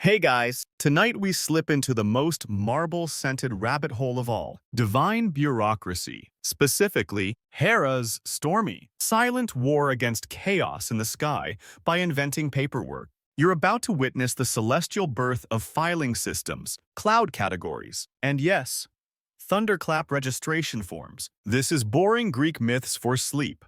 Hey guys, tonight we slip into the most marble-scented rabbit hole of all, divine bureaucracy, specifically Hera's stormy, silent war against chaos in the sky by inventing paperwork. You're about to witness the celestial birth of filing systems, cloud categories, and yes, thunderclap registration forms. This is boring Greek myths for sleep.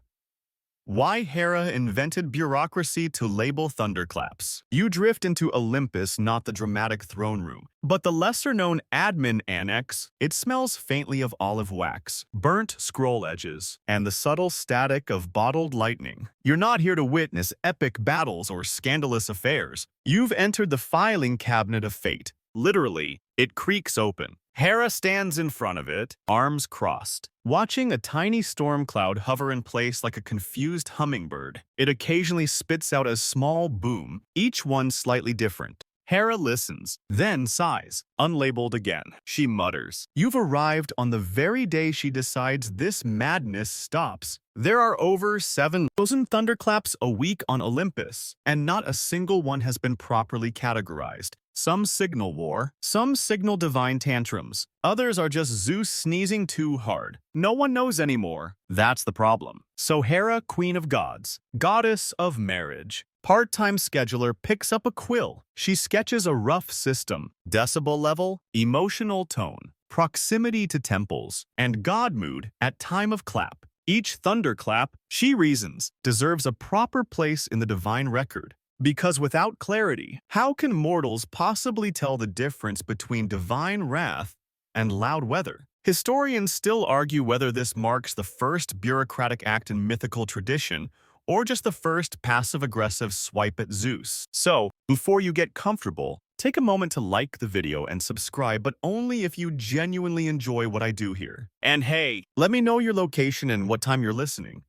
Why Hera invented bureaucracy to label thunderclaps. You drift into Olympus, not the dramatic throne room, but the lesser-known admin annex. It smells faintly of olive wax, burnt scroll edges, and the subtle static of bottled lightning. You're not here to witness epic battles or scandalous affairs. You've entered the filing cabinet of fate. Literally, it creaks open. Hera stands in front of it, arms crossed, watching a tiny storm cloud hover in place like a confused hummingbird. It occasionally spits out a small boom, each one slightly different. Hera listens, then sighs, unlabeled again. She mutters. You've arrived on the very day she decides this madness stops. There are over 7,000 thunderclaps a week on Olympus, and not a single one has been properly categorized. Some signal war, some signal divine tantrums, others are just Zeus sneezing too hard. No one knows anymore. That's the problem. So Hera, queen of gods, goddess of marriage, part-time scheduler, picks up a quill. She sketches a rough system, decibel level, emotional tone, proximity to temples, and god mood at time of clap. Each thunderclap, she reasons, deserves a proper place in the divine record. Because without clarity, how can mortals possibly tell the difference between divine wrath and loud weather? Historians still argue whether this marks the first bureaucratic act in mythical tradition or just the first passive-aggressive swipe at Zeus. So, before you get comfortable, take a moment to like the video and subscribe, but only if you genuinely enjoy what I do here. And hey, let me know your location and what time you're listening,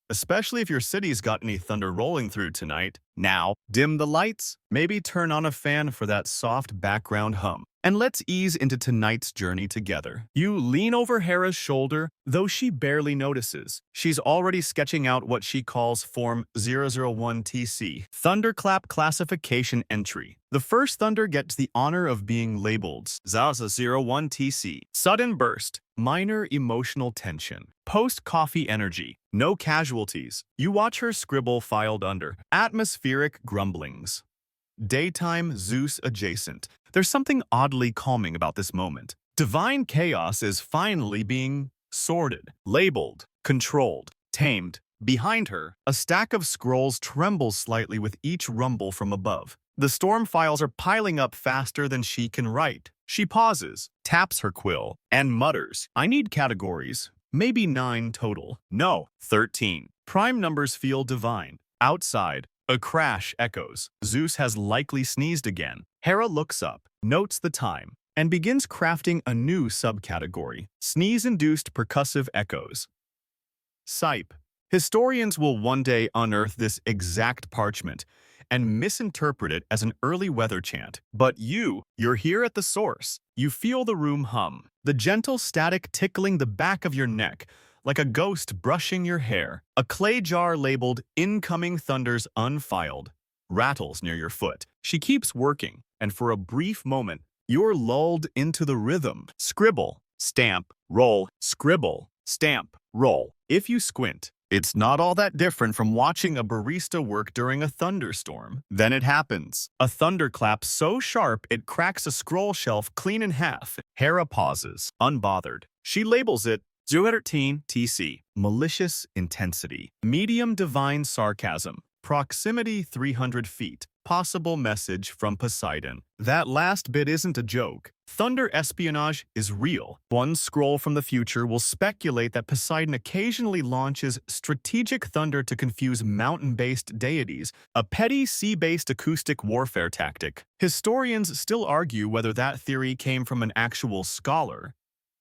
especially if your city's got any thunder rolling through tonight. Now, dim the lights, maybe turn on a fan for that soft background hum, and let's ease into tonight's journey together. You lean over Hera's shoulder, though she barely notices. She's already sketching out what she calls Form 001TC, Thunderclap Classification Entry. The first thunder gets the honor of being labeled ZAZA01TC. Sudden burst, minor emotional tension, post-coffee energy, no casualties. You watch her scribble filed under atmospheric grumblings. Daytime Zeus adjacent. There's something oddly calming about this moment. Divine chaos is finally being sorted, labeled, controlled, tamed. Behind her, a stack of scrolls trembles slightly with each rumble from above. The storm files are piling up faster than she can write. She pauses, taps her quill, and mutters, I need categories. Maybe 9 total. No, 13. Prime numbers feel divine. Outside, a crash echoes. Zeus has likely sneezed again. Hera looks up, notes the time, and begins crafting a new subcategory, sneeze-induced percussive echoes. Sipe. Historians will one day unearth this exact parchment and misinterpret it as an early weather chant. But you're here at the source. You feel the room hum, the gentle static tickling the back of your neck, like a ghost brushing your hair. A clay jar labeled Incoming Thunders Unfiled rattles near your foot. She keeps working, and for a brief moment, you're lulled into the rhythm. Scribble, stamp, roll, scribble, stamp, roll. If you squint, it's not all that different from watching a barista work during a thunderstorm. Then it happens. A thunderclap so sharp it cracks a scroll shelf clean in half. Hera pauses, unbothered. She labels it 013 TC, malicious intensity, medium divine sarcasm, proximity 300 feet, possible message from Poseidon. That last bit isn't a joke. Thunder espionage is real. One scroll from the future will speculate that Poseidon occasionally launches strategic thunder to confuse mountain-based deities, a petty sea-based acoustic warfare tactic. Historians still argue whether that theory came from an actual scholar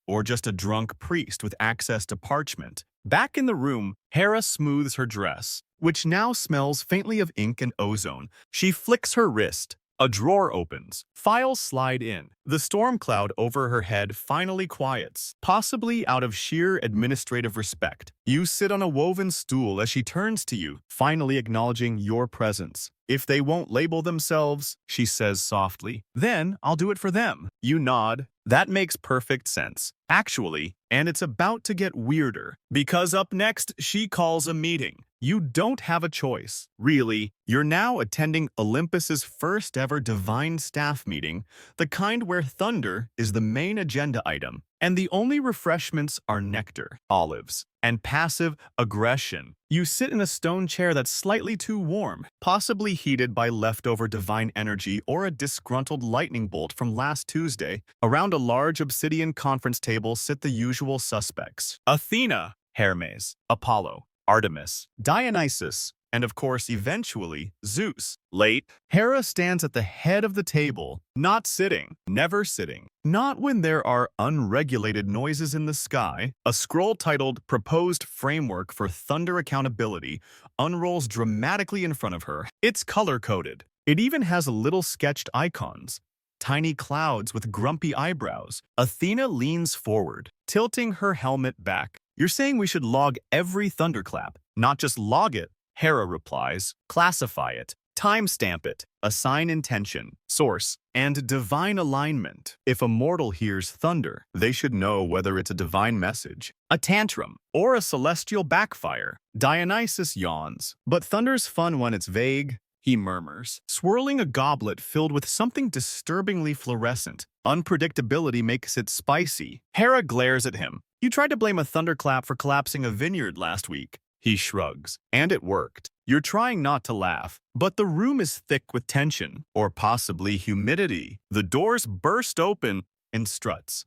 or just a drunk priest with access to parchment. Back in the room, Hera smooths her dress, which now smells faintly of ink and ozone. She flicks her wrist, A drawer opens. Files slide in. The storm cloud over her head finally quiets, possibly out of sheer administrative respect. You sit on a woven stool as she turns to you, finally acknowledging your presence. "If they won't label themselves," she says softly, "then I'll do it for them." You nod. That makes perfect sense. Actually, and it's about to get weirder, because up next, she calls a meeting. You don't have a choice. Really, you're now attending Olympus's first ever divine staff meeting, the kind where thunder is the main agenda item, and the only refreshments are nectar, olives, and passive aggression. You sit in a stone chair that's slightly too warm, possibly heated by leftover divine energy or a disgruntled lightning bolt from last Tuesday. Around a large obsidian conference table sit the usual suspects: Athena, Hermes, Apollo, Artemis, Dionysus, and of course, eventually, Zeus. Late, Hera stands at the head of the table, not sitting, never sitting. Not when there are unregulated noises in the sky. A scroll titled "Proposed Framework for Thunder Accountability" unrolls dramatically in front of her. It's color-coded. It even has little sketched icons. Tiny clouds with grumpy eyebrows. Athena leans forward, tilting her helmet back. "You're saying we should log every thunderclap, not just log it?" Hera replies. "Classify it, timestamp it, assign intention, source, and divine alignment. If a mortal hears thunder, they should know whether it's a divine message, a tantrum, or a celestial backfire." Dionysus yawns. "But thunder's fun when it's vague," he murmurs, swirling a goblet filled with something disturbingly fluorescent. "Unpredictability makes it spicy." Hera glares at him. "You tried to blame a thunderclap for collapsing a vineyard last week." He shrugs. "And it worked." You're trying not to laugh, but the room is thick with tension, or possibly humidity. The doors burst open and struts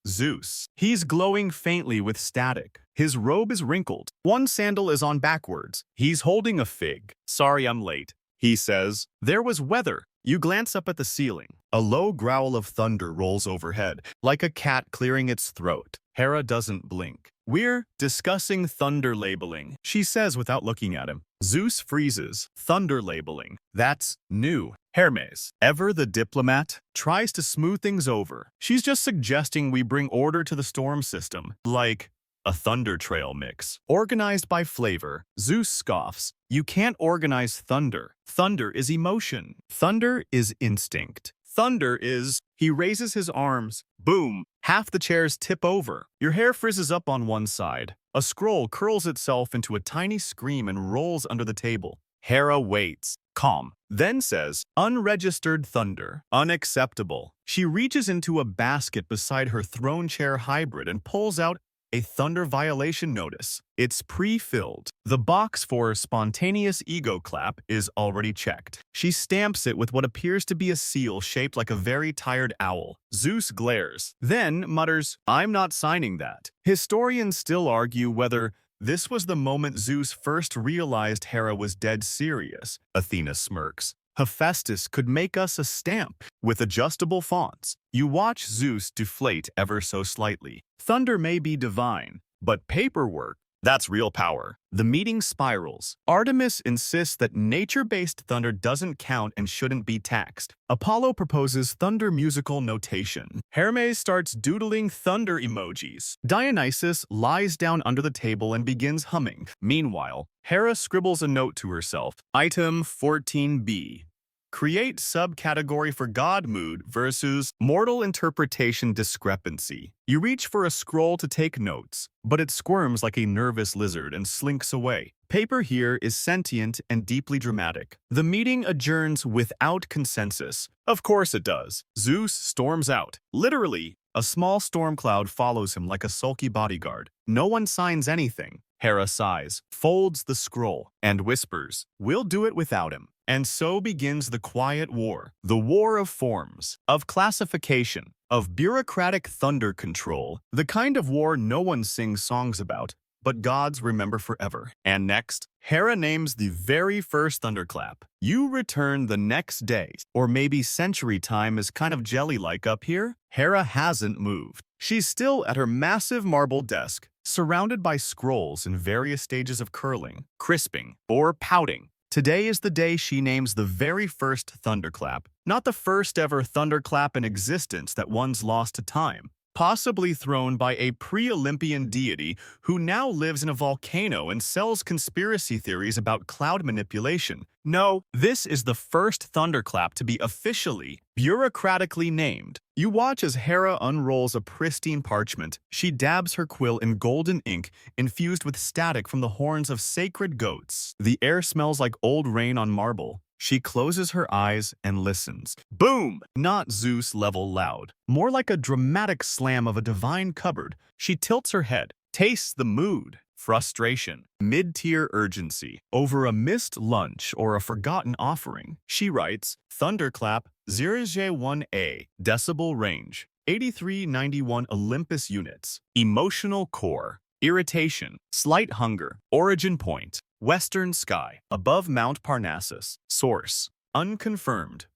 Zeus. He's glowing faintly with static. His robe is wrinkled. One sandal is on backwards. He's holding a fig. "Sorry I'm late," he says. "There was weather." You glance up at the ceiling. A low growl of thunder rolls overhead, like a cat clearing its throat. Hera doesn't blink. "We're discussing thunder labeling," she says without looking at him. Zeus freezes. "Thunder labeling. That's new." Hermes, ever the diplomat, tries to smooth things over. "She's just suggesting we bring order to the storm system, like a thunder trail mix, organized by flavor." Zeus scoffs. "You can't organize thunder. Thunder is emotion. Thunder is instinct. Thunder is..." He raises his arms. Boom! Half the chairs tip over. Your hair frizzes up on one side. A scroll curls itself into a tiny scream and rolls under the table. Hera waits, calm, then says, "Unregistered thunder. Unacceptable." She reaches into a basket beside her throne chair hybrid and pulls out a thunder violation notice. It's pre-filled. The box for spontaneous ego clap is already checked. She stamps it with what appears to be a seal shaped like a very tired owl. Zeus glares, then mutters, "I'm not signing that." Historians still argue whether this was the moment Zeus first realized Hera was dead serious. Athena smirks. "Hephaestus could make us a stamp with adjustable fonts." You watch Zeus deflate ever so slightly. Thunder may be divine, but paperwork, that's real power. The meeting spirals. Artemis insists that nature-based thunder doesn't count and shouldn't be taxed. Apollo proposes thunder musical notation. Hermes starts doodling thunder emojis. Dionysus lies down under the table and begins humming. Meanwhile, Hera scribbles a note to herself. Item 14B. Create subcategory for God mood versus mortal interpretation discrepancy. You reach for a scroll to take notes, but it squirms like a nervous lizard and slinks away. Paper here is sentient and deeply dramatic. The meeting adjourns without consensus. Of course it does. Zeus storms out. Literally, a small storm cloud follows him like a sulky bodyguard. No one signs anything. Hera sighs, folds the scroll, and whispers, "We'll do it without him." And so begins the quiet war. The war of forms, of classification, of bureaucratic thunder control. The kind of war no one sings songs about, but gods remember forever. And next, Hera names the very first thunderclap. You return the next day, or maybe century time is kind of jelly-like up here. Hera hasn't moved. She's still at her massive marble desk, surrounded by scrolls in various stages of curling, crisping, or pouting. Today is the day she names the very first thunderclap, not the first ever thunderclap in existence that once lost to time, possibly thrown by a pre-Olympian deity who now lives in a volcano and sells conspiracy theories about cloud manipulation. No, this is the first thunderclap to be officially, bureaucratically named. You watch as Hera unrolls a pristine parchment. She dabs her quill in golden ink infused with static from the horns of sacred goats. The air smells like old rain on marble. She closes her eyes and listens. Boom! Not Zeus-level loud. More like a dramatic slam of a divine cupboard. She tilts her head, tastes the mood. Frustration, mid-tier urgency, over a missed lunch or a forgotten offering. She writes, Thunderclap 0J1A, decibel range, 8391 Olympus units, emotional core, irritation, slight hunger, origin point, western sky, above Mount Parnassus, source, unconfirmed.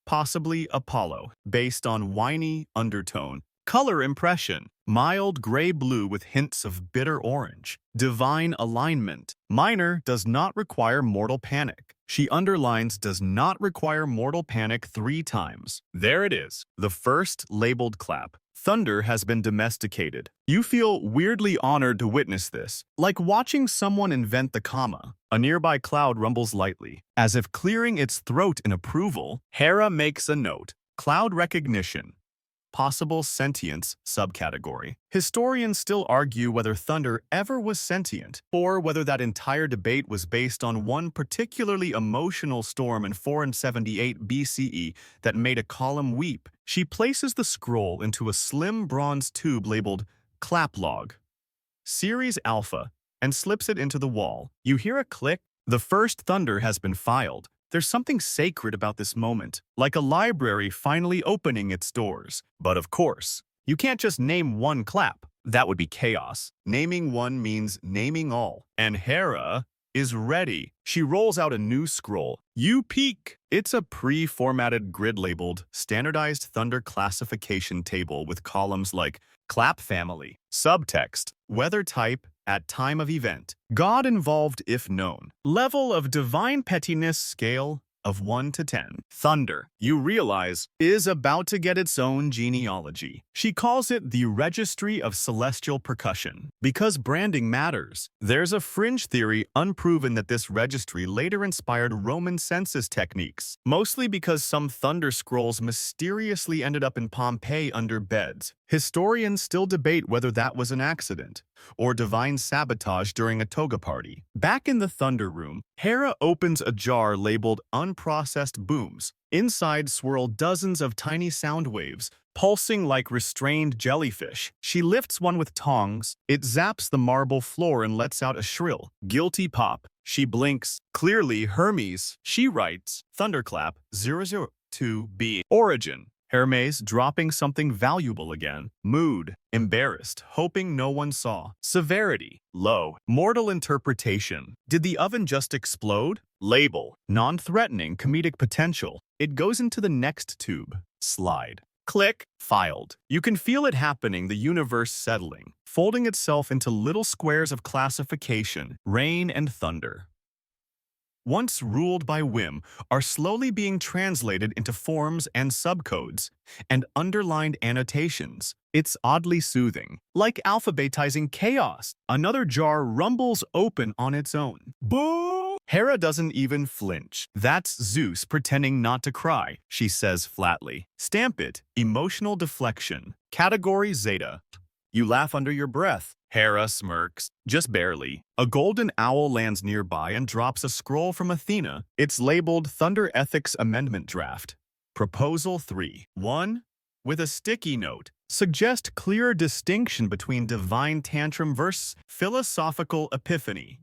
Possibly Apollo, based on whiny undertone. Color impression, mild gray-blue with hints of bitter orange. Divine alignment, minor does not require mortal panic. She underlines does not require mortal panic 3 times. There it is, the first labeled clap. Thunder has been domesticated. You feel weirdly honored to witness this, like watching someone invent the comma. A nearby cloud rumbles lightly, as if clearing its throat in approval. Hera makes a note, cloud recognition. Possible sentience subcategory. Historians still argue whether thunder ever was sentient, or whether that entire debate was based on one particularly emotional storm in 478 BCE that made a column weep. She places the scroll into a slim bronze tube labeled clap log, Series Alpha, and slips it into the wall. You hear a click. The first thunder has been filed. There's something sacred about this moment, like a library finally opening its doors. But of course, you can't just name one clap. That would be chaos. Naming one means naming all. And Hera is ready. She rolls out a new scroll. You peek. It's a pre-formatted grid-labeled, standardized thunder classification table with columns like clap family, subtext, weather type, at time of event, God involved if known, level of divine pettiness scale of 1 to 10. Thunder, you realize, is about to get its own genealogy. She calls it the Registry of Celestial Percussion. Because branding matters, there's a fringe theory unproven that this registry later inspired Roman census techniques, mostly because some thunder scrolls mysteriously ended up in Pompeii under beds. Historians still debate whether that was an accident or divine sabotage during a toga party. Back in the Thunder Room, Hera opens a jar labeled unprocessed booms. Inside swirl dozens of tiny sound waves, pulsing like restrained jellyfish. She lifts one with tongs. It zaps the marble floor and lets out a shrill, guilty pop. She blinks. Clearly Hermes. She writes, Thunderclap 002B. Origin. Hermes dropping something valuable again. Mood, embarrassed, hoping no one saw. Severity, low. Mortal interpretation. Did the oven just explode? Label, non-threatening comedic potential. It goes into the next tube. Slide. Click, filed. You can feel it happening, the universe settling, folding itself into little squares of classification, rain and thunder. Once ruled by whim, are slowly being translated into forms and subcodes and underlined annotations. It's oddly soothing, like alphabetizing chaos. Another jar rumbles open on its own. Boo! Hera doesn't even flinch. That's Zeus pretending not to cry, she says flatly. Stamp it, emotional deflection. Category Zeta. You laugh under your breath. Hera smirks, just barely. A golden owl lands nearby and drops a scroll from Athena. It's labeled Thunder Ethics Amendment Draft. Proposal 3. 1. With a sticky note. Suggest clearer distinction between divine tantrum versus philosophical epiphany.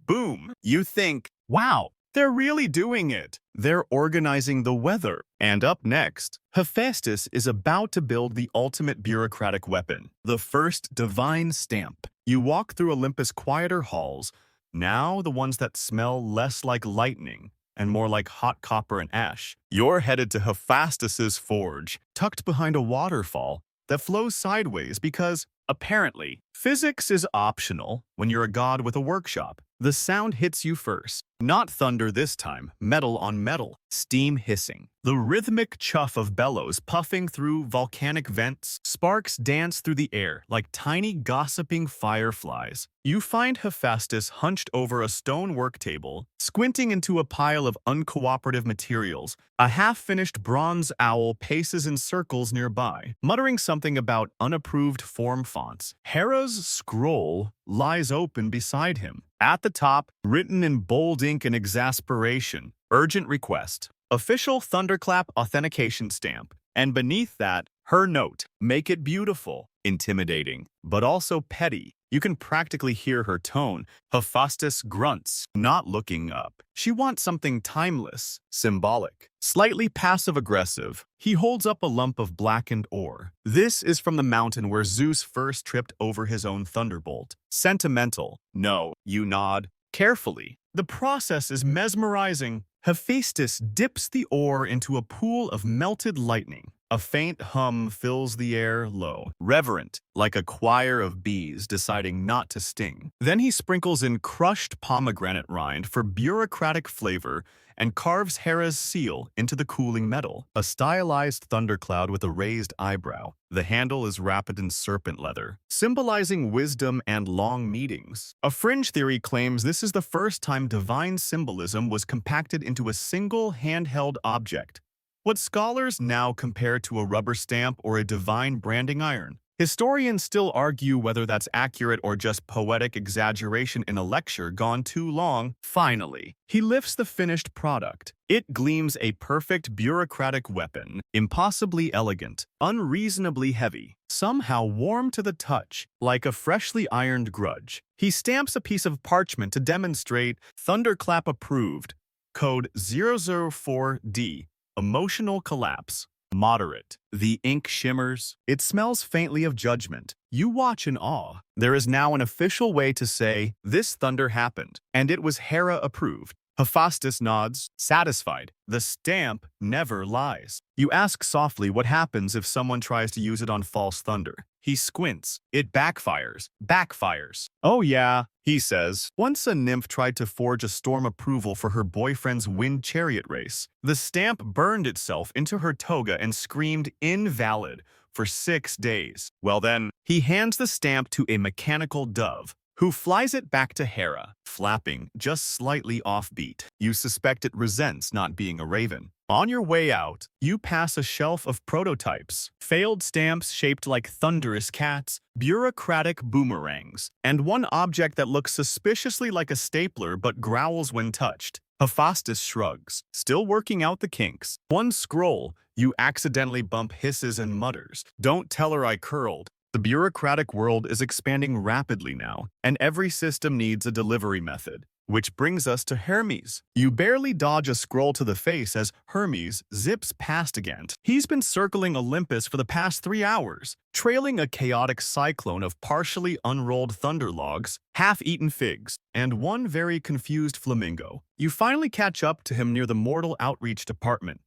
Boom. You think, wow, they're really doing it. They're organizing the weather. And up next, Hephaestus is about to build the ultimate bureaucratic weapon, the first divine stamp. You walk through Olympus' quieter halls, now the ones that smell less like lightning and more like hot copper and ash. You're headed to Hephaestus's forge, tucked behind a waterfall that flows sideways because, apparently, physics is optional when you're a god with a workshop. The sound hits you first. Not thunder this time, metal on metal, steam hissing. The rhythmic chuff of bellows puffing through volcanic vents, sparks dance through the air like tiny gossiping fireflies. You find Hephaestus hunched over a stone work table, squinting into a pile of uncooperative materials. A half-finished bronze owl paces in circles nearby, muttering something about unapproved form fonts. Hera's scroll lies open beside him. At the top, written in bold ink and exasperation, urgent request. Official Thunderclap authentication stamp. And beneath that, her note. Make it beautiful. Intimidating, but also petty. You can practically hear her tone. Hephaestus grunts, not looking up. She wants something timeless, symbolic, slightly passive-aggressive. He holds up a lump of blackened ore. This is from the mountain where Zeus first tripped over his own thunderbolt. Sentimental. No, you nod. Carefully. The process is mesmerizing. Hephaestus dips the ore into a pool of melted lightning. A faint hum fills the air, low, reverent, like a choir of bees deciding not to sting. Then he sprinkles in crushed pomegranate rind for bureaucratic flavor and carves Hera's seal into the cooling metal. A stylized thundercloud with a raised eyebrow. The handle is wrapped in serpent leather, symbolizing wisdom and long meetings. A fringe theory claims this is the first time divine symbolism was compacted into a single handheld object. What scholars now compare to a rubber stamp or a divine branding iron. Historians still argue whether that's accurate or just poetic exaggeration in a lecture gone too long. Finally, he lifts the finished product. It gleams a perfect bureaucratic weapon, impossibly elegant, unreasonably heavy, somehow warm to the touch, like a freshly ironed grudge. He stamps a piece of parchment to demonstrate Thunderclap approved. Code 004D. Emotional collapse. Moderate. The ink shimmers. It smells faintly of judgment. You watch in awe. There is now an official way to say, this thunder happened, and it was Hera approved. Hephaestus nods, satisfied. The stamp never lies. You ask softly what happens if someone tries to use it on false thunder. He squints. It backfires. Backfires. Oh yeah, he says. Once a nymph tried to forge a storm approval for her boyfriend's wind chariot race. The stamp burned itself into her toga and screamed invalid for 6 days. Well then, he hands the stamp to a mechanical dove, who flies it back to Hera, flapping just slightly offbeat. You suspect it resents not being a raven. On your way out, you pass a shelf of prototypes, failed stamps shaped like thunderous cats, bureaucratic boomerangs, and one object that looks suspiciously like a stapler but growls when touched. Hephaestus shrugs, still working out the kinks. One scroll, you accidentally bump hisses and mutters. Don't tell her I curled. The bureaucratic world is expanding rapidly now, and every system needs a delivery method. Which brings us to Hermes. You barely dodge a scroll to the face as Hermes zips past again. He's been circling Olympus for the past 3 hours, trailing a chaotic cyclone of partially unrolled thunder logs, half-eaten figs, and one very confused flamingo. You finally catch up to him near the Mortal Outreach Department,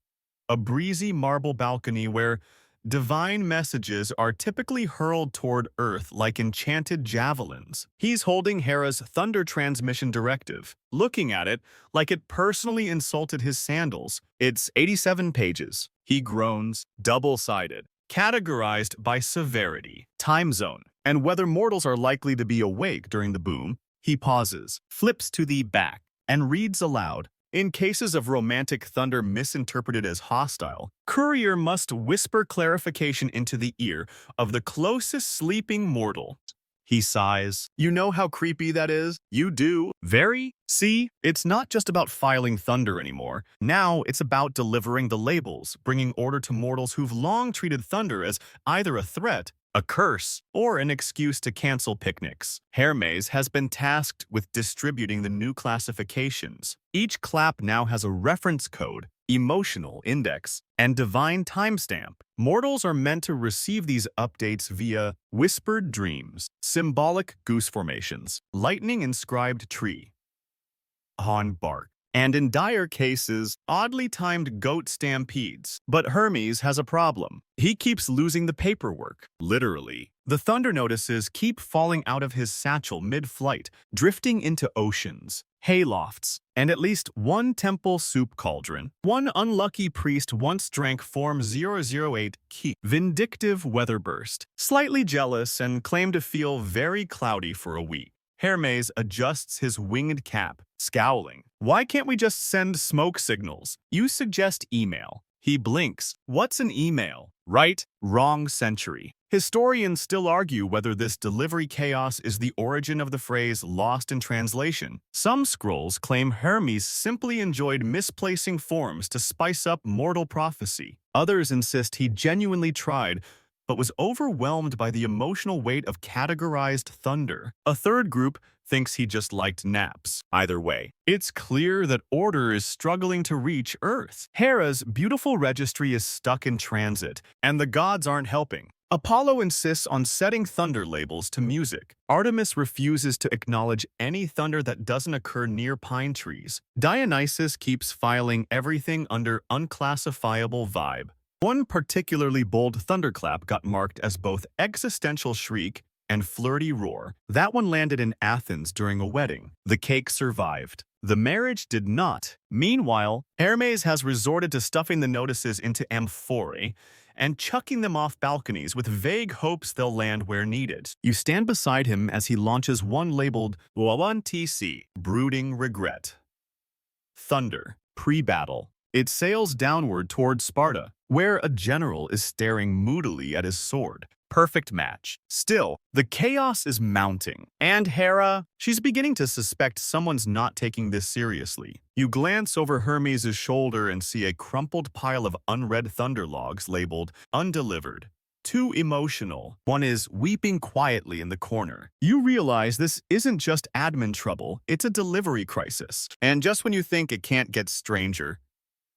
a breezy marble balcony where divine messages are typically hurled toward Earth like enchanted javelins. He's holding Hera's Thunder Transmission Directive, looking at it like it personally insulted his sandals. It's 87 pages. He groans, double-sided, categorized by severity, time zone, and whether mortals are likely to be awake during the boom. He pauses, flips to the back, and reads aloud. In cases of romantic thunder misinterpreted as hostile, courier must whisper clarification into the ear of the closest sleeping mortal. He sighs. You know how creepy that is? You do. Very. See, it's not just about filing thunder anymore. Now it's about delivering the labels, bringing order to mortals who've long treated thunder as either a threat, a curse, or an excuse to cancel picnics. Hermes has been tasked with distributing the new classifications. Each clap now has a reference code, emotional index, and divine timestamp. Mortals are meant to receive these updates via whispered dreams, symbolic goose formations, lightning-inscribed tree, on bark, and in dire cases, oddly timed goat stampedes. But Hermes has a problem. He keeps losing the paperwork, literally. The thunder notices keep falling out of his satchel mid-flight, drifting into oceans, haylofts, and at least one temple soup cauldron. One unlucky priest once drank Form 008 Ki, vindictive weather burst, slightly jealous and claimed to feel very cloudy for a week. Hermes adjusts his winged cap, scowling. Why can't we just send smoke signals? You suggest email. He blinks. What's an email? Right, wrong century. Historians still argue whether this delivery chaos is the origin of the phrase lost in translation. Some scrolls claim Hermes simply enjoyed misplacing forms to spice up mortal prophecy. Others insist he genuinely tried, but was overwhelmed by the emotional weight of categorized thunder. A third group thinks he just liked naps. Either way, it's clear that order is struggling to reach Earth. Hera's beautiful registry is stuck in transit, and the gods aren't helping. Apollo insists on setting thunder labels to music. Artemis refuses to acknowledge any thunder that doesn't occur near pine trees. Dionysus keeps filing everything under unclassifiable vibe. One particularly bold thunderclap got marked as both existential shriek and flirty roar. That one landed in Athens during a wedding. The cake survived. The marriage did not. Meanwhile, Hermes has resorted to stuffing the notices into amphorae and chucking them off balconies with vague hopes they'll land where needed. You stand beside him as he launches one labeled TC, brooding regret. Thunder, pre-battle. It sails downward toward Sparta, where a general is staring moodily at his sword. Perfect match. Still, the chaos is mounting. And Hera, she's beginning to suspect someone's not taking this seriously. You glance over Hermes' shoulder and see a crumpled pile of unread thunder logs labeled undelivered. Too emotional. One is weeping quietly in the corner. You realize this isn't just admin trouble, it's a delivery crisis. And just when you think it can't get stranger,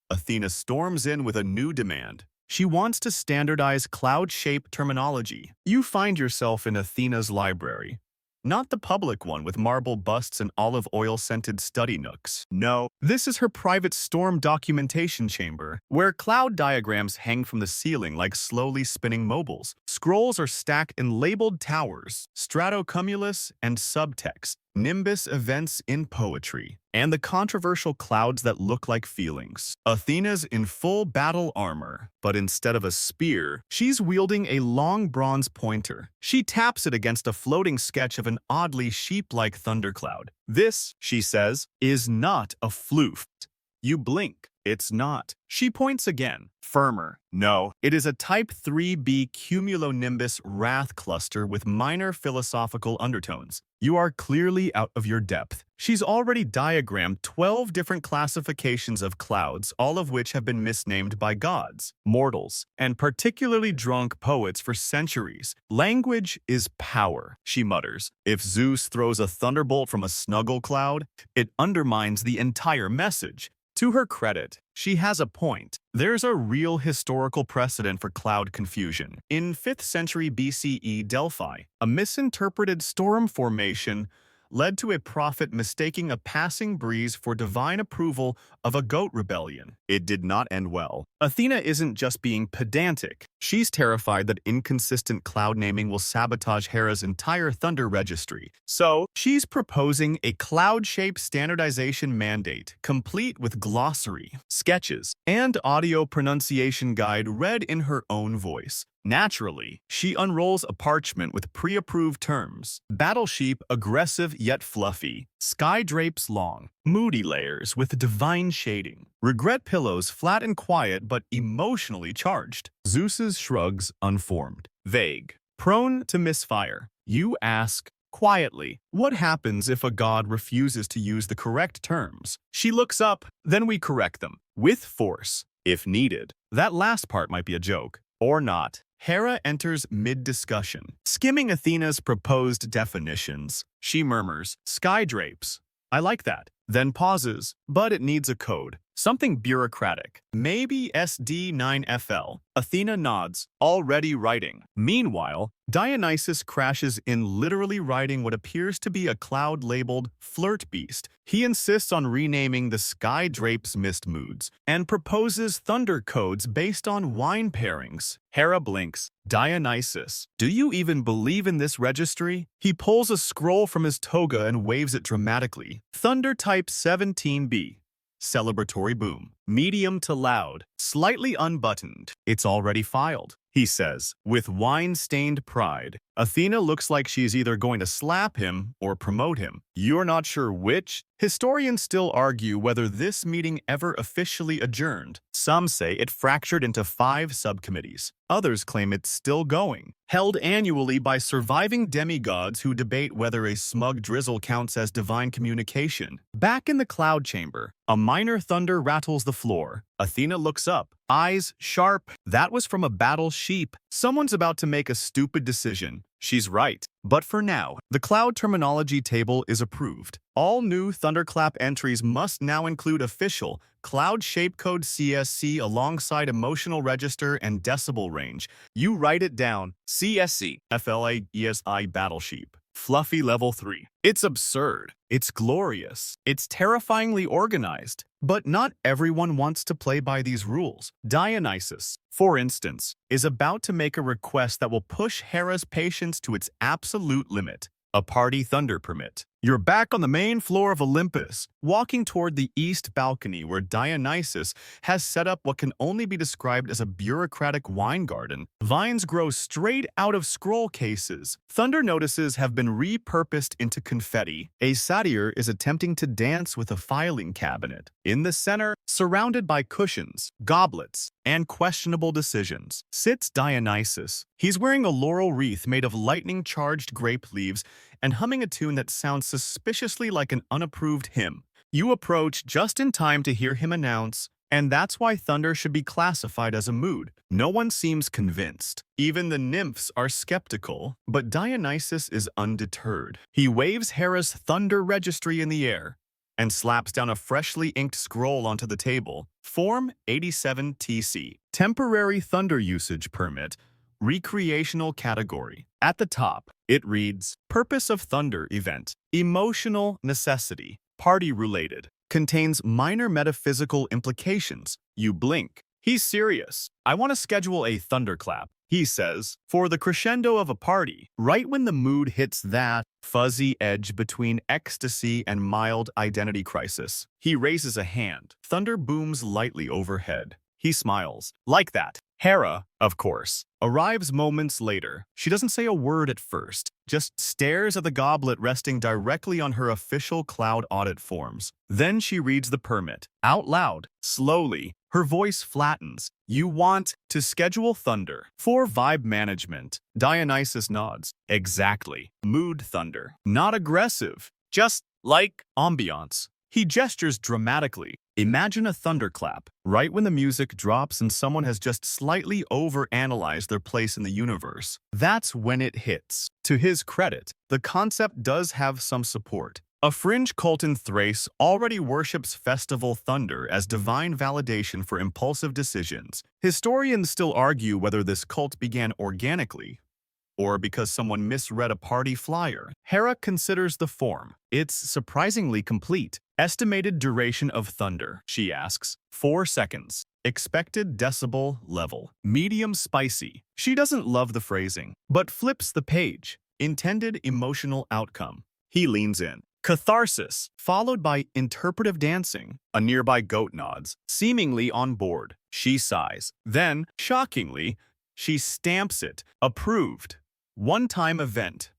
Athena storms in with a new demand. She wants to standardize cloud-shape terminology. You find yourself in Athena's library. Not the public one with marble busts and olive oil-scented study nooks. No, this is her private storm documentation chamber, where cloud diagrams hang from the ceiling like slowly spinning mobiles. Scrolls are stacked in labeled towers, stratocumulus and subtext, nimbus events in poetry, and the controversial clouds that look like feelings. Athena's in full battle armor, but instead of a spear, she's wielding a long bronze pointer. She taps it against a floating sketch of an oddly sheep-like thundercloud. This, she says, is not a floof. You blink. It's not. She points again, firmer. No, it is a Type 3b cumulonimbus wrath cluster with minor philosophical undertones. You are clearly out of your depth. She's already diagrammed 12 different classifications of clouds, all of which have been misnamed by gods, mortals, and particularly drunk poets for centuries. Language is power, she mutters. If Zeus throws a thunderbolt from a snuggle cloud, it undermines the entire message. To her credit, she has a point. There's a real historical precedent for cloud confusion. In 5th century BCE Delphi, a misinterpreted storm formation led to a prophet mistaking a passing breeze for divine approval of a goat rebellion. It did not end well. Athena isn't just being pedantic. She's terrified that inconsistent cloud naming will sabotage Hera's entire thunder registry. So, she's proposing a cloud-shape standardization mandate, complete with glossary, sketches, and audio pronunciation guide read in her own voice. Naturally, she unrolls a parchment with pre-approved terms. Battle sheep, aggressive yet fluffy. Sky drapes long. Moody layers with divine shading. Regret pillows flat and quiet but emotionally charged. Zeus's shrugs unformed. Vague. Prone to misfire. You ask, quietly, what happens if a god refuses to use the correct terms? She looks up, then we correct them. With force, if needed. That last part might be a joke. Or not. Hera enters mid-discussion, skimming Athena's proposed definitions. She murmurs, sky drapes. I like that. Then pauses, but it needs a code. Something bureaucratic. Maybe SD9FL. Athena nods, already writing. Meanwhile, Dionysus crashes in, literally writing what appears to be a cloud labeled Flirt Beast. He insists on renaming the sky drapes mist moods and proposes thunder codes based on wine pairings. Hera blinks. Dionysus, do you even believe in this registry? He pulls a scroll from his toga and waves it dramatically. Thunder type 17B. Celebratory boom. Medium to loud. Slightly unbuttoned. It's already filed, he says, with wine-stained pride. Athena looks like she's either going to slap him or promote him. You're not sure which? Historians still argue whether this meeting ever officially adjourned. Some say it fractured into 5 subcommittees. Others claim it's still going, held annually by surviving demigods who debate whether a smug drizzle counts as divine communication. Back in the cloud chamber, a minor thunder rattles the floor. Athena looks up, eyes sharp. That was from a battle sheep. Someone's about to make a stupid decision. She's right. But for now, the cloud terminology table is approved. All new Thunderclap entries must now include official cloud shapecode CSC alongside emotional register and decibel range. You write it down. CSC. FLA ESI battle sheep. Fluffy level 3. It's absurd. It's glorious. It's terrifyingly organized. But not everyone wants to play by these rules. Dionysus, for instance, is about to make a request that will push Hera's patience to its absolute limit. A party thunder permit. You're back on the main floor of Olympus, walking toward the east balcony where Dionysus has set up what can only be described as a bureaucratic wine garden. Vines grow straight out of scroll cases. Thunder notices have been repurposed into confetti. A satyr is attempting to dance with a filing cabinet. In the center, surrounded by cushions, goblets, and questionable decisions, sits Dionysus. He's wearing a laurel wreath made of lightning-charged grape leaves and humming a tune that sounds suspiciously like an unapproved hymn. You approach just in time to hear him announce, and that's why thunder should be classified as a mood. No one seems convinced. Even the nymphs are skeptical, but Dionysus is undeterred. He waves Hera's thunder registry in the air and slaps down a freshly inked scroll onto the table. Form 87TC. Temporary Thunder Usage Permit. Recreational category. At the top, it reads, Purpose of Thunder Event. Emotional necessity. Party-related. Contains minor metaphysical implications. You blink. He's serious. I want to schedule a thunderclap, he says, for the crescendo of a party, right when the mood hits that fuzzy edge between ecstasy and mild identity crisis. He raises a hand. Thunder booms lightly overhead. He smiles. Like that. Hera, of course, arrives moments later. She doesn't say a word at first, just stares at the goblet resting directly on her official cloud audit forms. Then she reads the permit, out loud, slowly. Her voice flattens. You want to schedule thunder for vibe management. Dionysus nods. Exactly. Mood thunder. Not aggressive. Just like ambiance. He gestures dramatically. Imagine a thunderclap, right when the music drops and someone has just slightly overanalyzed their place in the universe. That's when it hits. To his credit, the concept does have some support. A fringe cult in Thrace already worships festival thunder as divine validation for impulsive decisions. Historians still argue whether this cult began organically or because someone misread a party flyer. Hera considers the form. It's surprisingly complete. Estimated duration of thunder, she asks. 4 seconds. Expected decibel level. Medium spicy. She doesn't love the phrasing, but flips the page. Intended emotional outcome. He leans in. Catharsis, followed by interpretive dancing. A nearby goat nods, seemingly on board. She sighs. Then, shockingly, she stamps it. Approved. One-time event.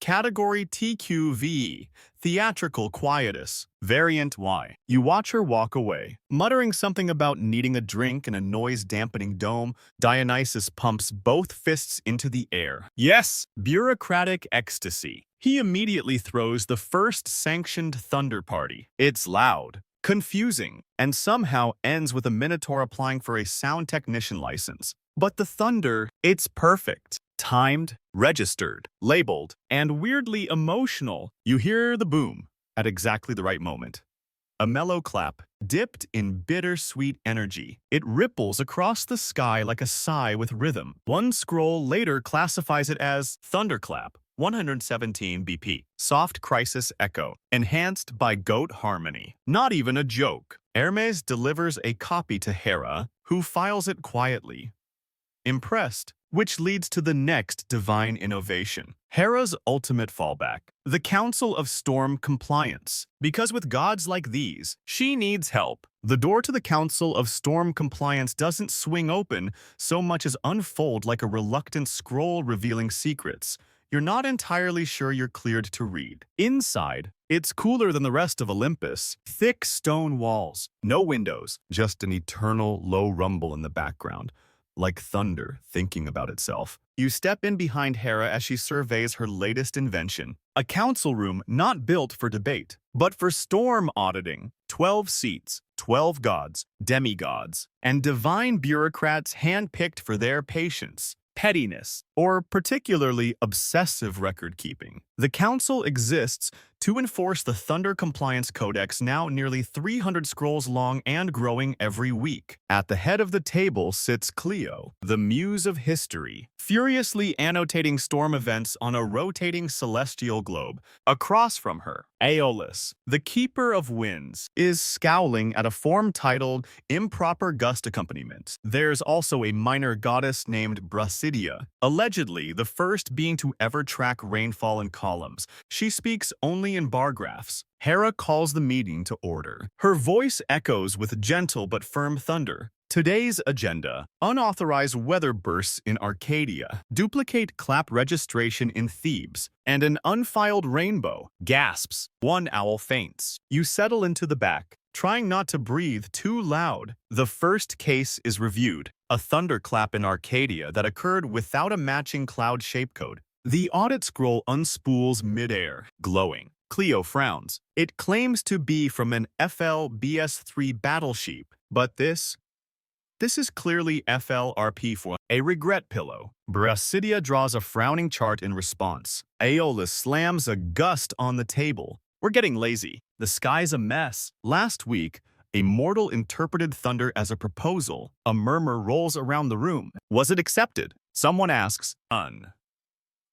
Category TQV, theatrical quietus, variant Y. You watch her walk away, muttering something about needing a drink in a noise-dampening dome. Dionysus pumps both fists into the air. Yes, bureaucratic ecstasy. He immediately throws the first sanctioned thunder party. It's loud, confusing, and somehow ends with a minotaur applying for a sound technician license. But the thunder, it's perfect. Timed, registered, labeled, and weirdly emotional. You hear the boom at exactly the right moment. a mellow clap, dipped in bittersweet energy. It ripples across the sky like a sigh with rhythm. One scroll later classifies it as Thunderclap, 117 BP, soft crisis echo, enhanced by goat harmony. Not even a joke. Hermes delivers a copy to Hera, who files it quietly, impressed, which leads to the next divine innovation. Hera's ultimate fallback, the Council of Storm Compliance. Because with gods like these, she needs help. The door to the Council of Storm Compliance doesn't swing open so much as unfold like a reluctant scroll revealing secrets you're not entirely sure you're cleared to read. Inside, it's cooler than the rest of Olympus. Thick stone walls, no windows, just an eternal low rumble in the background, like thunder thinking about itself. You step in behind Hera as she surveys her latest invention, a council room not built for debate, but for storm auditing. 12 seats, 12 gods, demigods, and divine bureaucrats handpicked for their patience, pettiness, or particularly obsessive record-keeping. The council exists to enforce the Thunder Compliance Codex, now nearly 300 scrolls long and growing every week. At the head of the table sits Cleo, the muse of history, furiously annotating storm events on a rotating celestial globe. Across from her, Aeolus, the keeper of winds, is scowling at a form titled Improper Gust Accompaniment. There's also a minor goddess named Brasidia, allegedly the first being to ever track rainfall in columns. She speaks only in bar graphs. Hera calls the meeting to order. Her voice echoes with gentle but firm thunder. Today's agenda: unauthorized weather bursts in Arcadia, duplicate clap registration in Thebes, and an unfiled rainbow. Gasps. One owl faints. You settle into the back, trying not to breathe too loud. The first case is reviewed, a thunderclap in Arcadia that occurred without a matching cloud shapecode. The audit scroll unspools midair, glowing. Cleo frowns. It claims to be from an FLBS-3 battle sheep, but this is clearly FLRP4, a regret pillow. Brasidia draws a frowning chart in response. Aeolus slams a gust on the table. We're getting lazy. The sky's a mess. Last week, a mortal interpreted thunder as a proposal. A murmur rolls around the room. Was it accepted? Someone asks,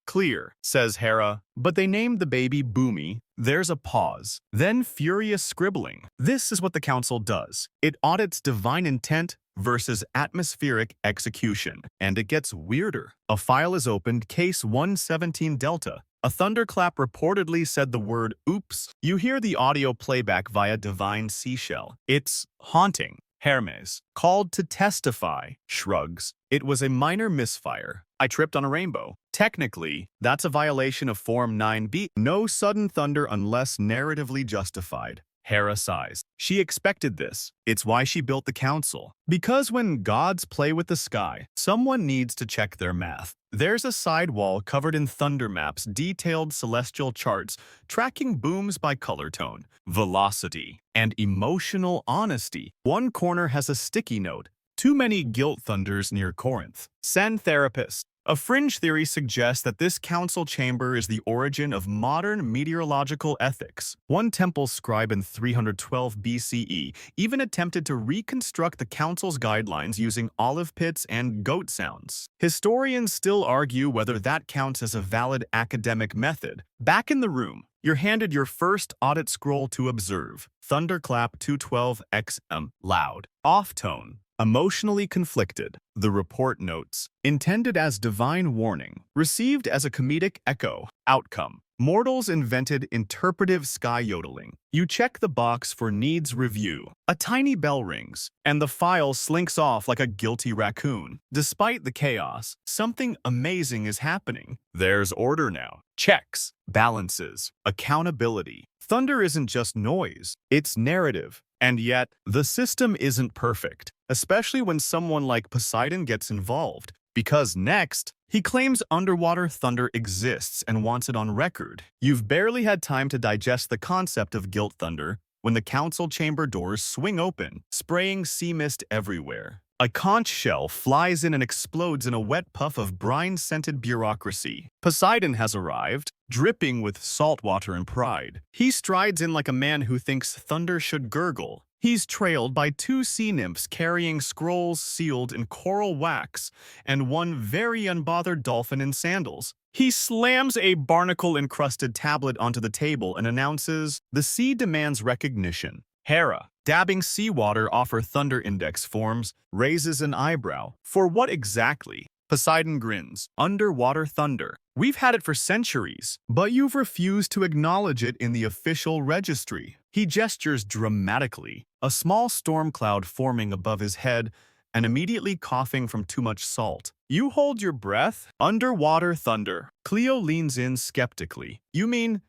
Clear, says Hera, but they named the baby Boomy. There's a pause, then furious scribbling. This is what the council does. It audits divine intent versus atmospheric execution. And it gets weirder. A file is opened, case 117 Delta. A thunderclap reportedly said the word oops. You hear the audio playback via divine seashell. It's haunting. Hermes, called to testify, shrugs. It was a minor misfire. I tripped on a rainbow. Technically, that's a violation of Form 9b. No sudden thunder unless narratively justified. Hera sighs. She expected this. It's why she built the council. Because when gods play with the sky, someone needs to check their math. There's a sidewall covered in thunder maps, detailed celestial charts, tracking booms by color tone, velocity, and emotional honesty. One corner has a sticky note. Too many guilt thunders near Corinth. Send therapist. A fringe theory suggests that this council chamber is the origin of modern meteorological ethics. One temple scribe in 312 BCE even attempted to reconstruct the council's guidelines using olive pits and goat sounds. Historians still argue whether that counts as a valid academic method. Back in the room, you're handed your first audit scroll to observe. Thunderclap 212XM. Loud. Off tone. Emotionally conflicted. The report notes, intended as divine warning, received as a comedic echo. Outcome: mortals invented interpretive sky yodeling. You check the box for needs review. A tiny bell rings, and the file slinks off like a guilty raccoon. Despite the chaos, something amazing is happening. There's order now. Checks, balances, accountability. Thunder isn't just noise, it's narrative. And yet, the system isn't perfect, especially when someone like Poseidon gets involved. Because next, he claims underwater thunder exists and wants it on record. You've barely had time to digest the concept of guilt thunder when the council chamber doors swing open, spraying sea mist everywhere. A conch shell flies in and explodes in a wet puff of brine-scented bureaucracy. Poseidon has arrived, dripping with salt water and pride. He strides in like a man who thinks thunder should gurgle. He's trailed by two sea nymphs carrying scrolls sealed in coral wax and one very unbothered dolphin in sandals. He slams a barnacle-encrusted tablet onto the table and announces, "The sea demands recognition." Hera, dabbing seawater off her thunder index forms, raises an eyebrow. For what exactly? Poseidon grins. Underwater thunder. We've had it for centuries, but you've refused to acknowledge it in the official registry. He gestures dramatically, a small storm cloud forming above his head and immediately coughing from too much salt. You hold your breath? Underwater thunder. Cleo leans in skeptically. You mean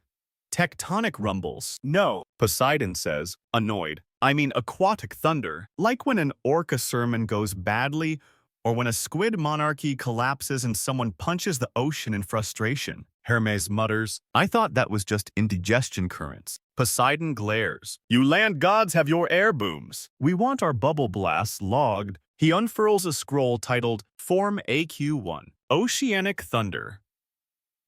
tectonic rumbles? No, Poseidon says, annoyed. I mean aquatic thunder, like when an orca sermon goes badly or when a squid monarchy collapses and someone punches the ocean in frustration. Hermes mutters, I thought that was just indigestion currents. Poseidon glares. You land gods have your air booms. We want our bubble blasts logged. He unfurls a scroll titled Form AQ1, Oceanic Thunder.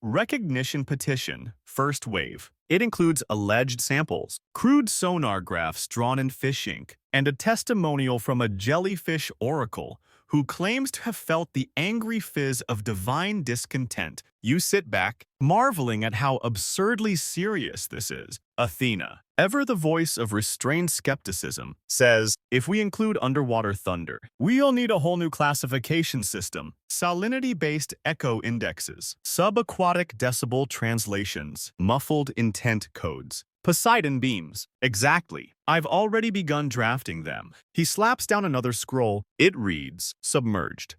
Recognition Petition, First Wave. It includes alleged samples, crude sonar graphs drawn in fish ink, and a testimonial from a jellyfish oracle who claims to have felt the angry fizz of divine discontent. You sit back, marveling at how absurdly serious this is. Athena, ever the voice of restrained skepticism, says, if we include underwater thunder, we'll need a whole new classification system, salinity-based echo indexes, subaquatic decibel translations, muffled intent codes. Poseidon beams. Exactly. I've already begun drafting them. He slaps down another scroll. It reads, submerged.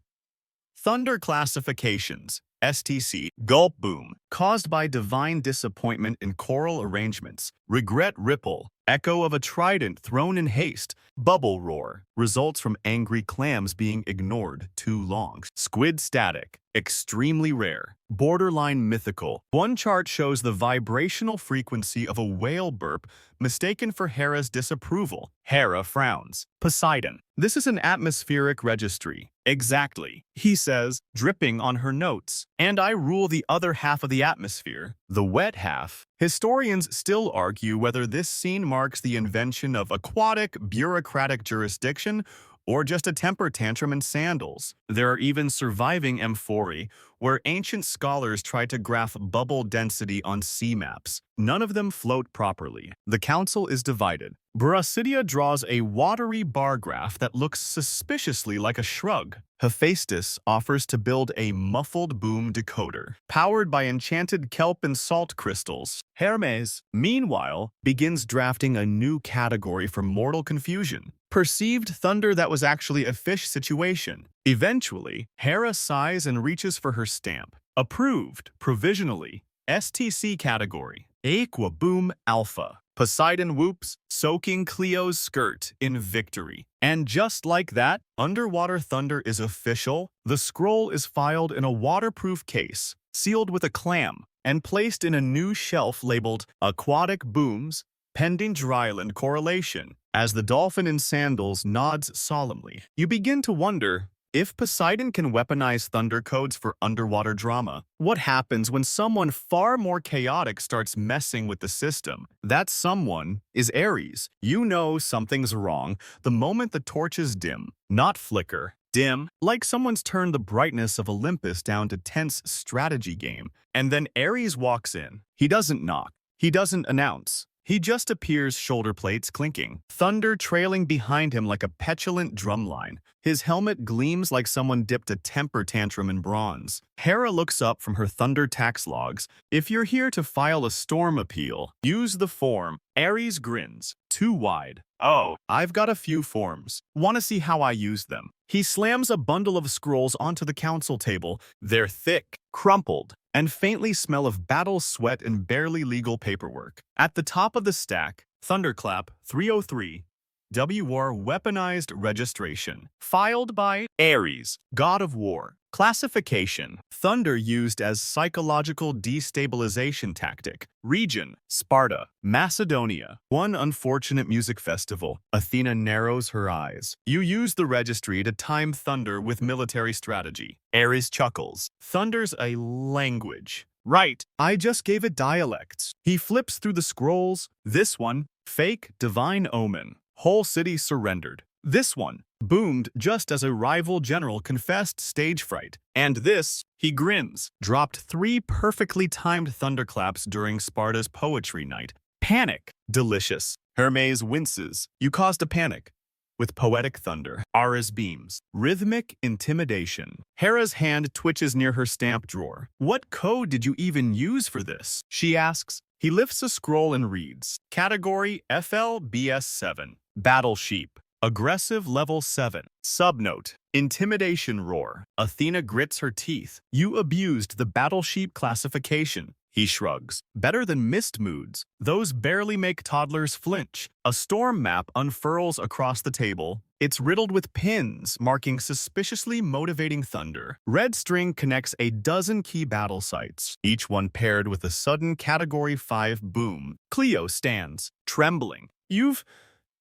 Thunder classifications. STC, gulp boom, caused by divine disappointment in choral arrangements, regret ripple, echo of a trident thrown in haste, bubble roar, results from angry clams being ignored too long, squid static, extremely rare, borderline mythical. One chart shows the vibrational frequency of a whale burp mistaken for Hera's disapproval. Hera frowns. Poseidon, this is an atmospheric registry. Exactly, he says, dripping on her notes. And I rule the other half of the atmosphere, the wet half. Historians still argue whether this scene marks the invention of aquatic, bureaucratic jurisdiction or just a temper tantrum in sandals. There are even surviving amphorae where ancient scholars tried to graph bubble density on sea maps. None of them float properly. The council is divided. Bureaucracy draws a watery bar graph that looks suspiciously like a shrug. Hephaestus offers to build a muffled boom decoder, powered by enchanted kelp and salt crystals. Hermes, meanwhile, begins drafting a new category for mortal confusion. Perceived thunder that was actually a fish situation. Eventually, Hera sighs and reaches for her stamp. Approved, provisionally, STC category. Aqua Boom Alpha. Poseidon whoops, soaking Cleo's skirt in victory. And just like that, underwater thunder is official. The scroll is filed in a waterproof case, sealed with a clam, and placed in a new shelf labeled Aquatic Booms, pending dryland correlation. As the dolphin in sandals nods solemnly, you begin to wonder, if Poseidon can weaponize thunder codes for underwater drama, what happens when someone far more chaotic starts messing with the system? That someone is Ares. You know something's wrong the moment the torches dim, not flicker. Dim, like someone's turned the brightness of Olympus down to tense strategy game. And then Ares walks in. He doesn't knock. He doesn't announce. He just appears, shoulder plates clinking, thunder trailing behind him like a petulant drumline. His helmet gleams like someone dipped a temper tantrum in bronze. Hera looks up from her thunder tax logs. If you're here to file a storm appeal, use the form. Ares grins. Too wide. Oh, I've got a few forms. Want to see how I use them? He slams a bundle of scrolls onto the council table. They're thick, crumpled, and faintly smell of battle sweat and barely legal paperwork. At the top of the stack, Thunderclap 303, WR Weaponized Registration, filed by Ares, God of War. Classification. Thunder used as psychological destabilization tactic. Region. Sparta, Macedonia. One unfortunate music festival. Athena narrows her eyes. You use the registry to time thunder with military strategy. Ares chuckles. Thunder's a language. Right, I just gave it dialects. He flips through the scrolls. This one, fake divine omen. Whole city surrendered. This one, boomed just as a rival general confessed stage fright. And this, he grins, dropped 3 perfectly timed thunderclaps during Sparta's poetry night. Panic. Delicious. Hermes winces. You caused a panic. With poetic thunder, Ares beams. Rhythmic intimidation. Hera's hand twitches near her stamp drawer. What code did you even use for this? She asks. He lifts a scroll and reads. Category FLBS7. Battle Sheep. Aggressive level 7. Subnote. Intimidation roar. Athena grits her teeth. You abused the battle sheep classification. He shrugs. Better than mist moods. Those barely make toddlers flinch. A storm map unfurls across the table. It's riddled with pins, marking suspiciously motivating thunder. Red string connects a dozen key battle sites, each one paired with a sudden Category 5 boom. Cleo stands, trembling.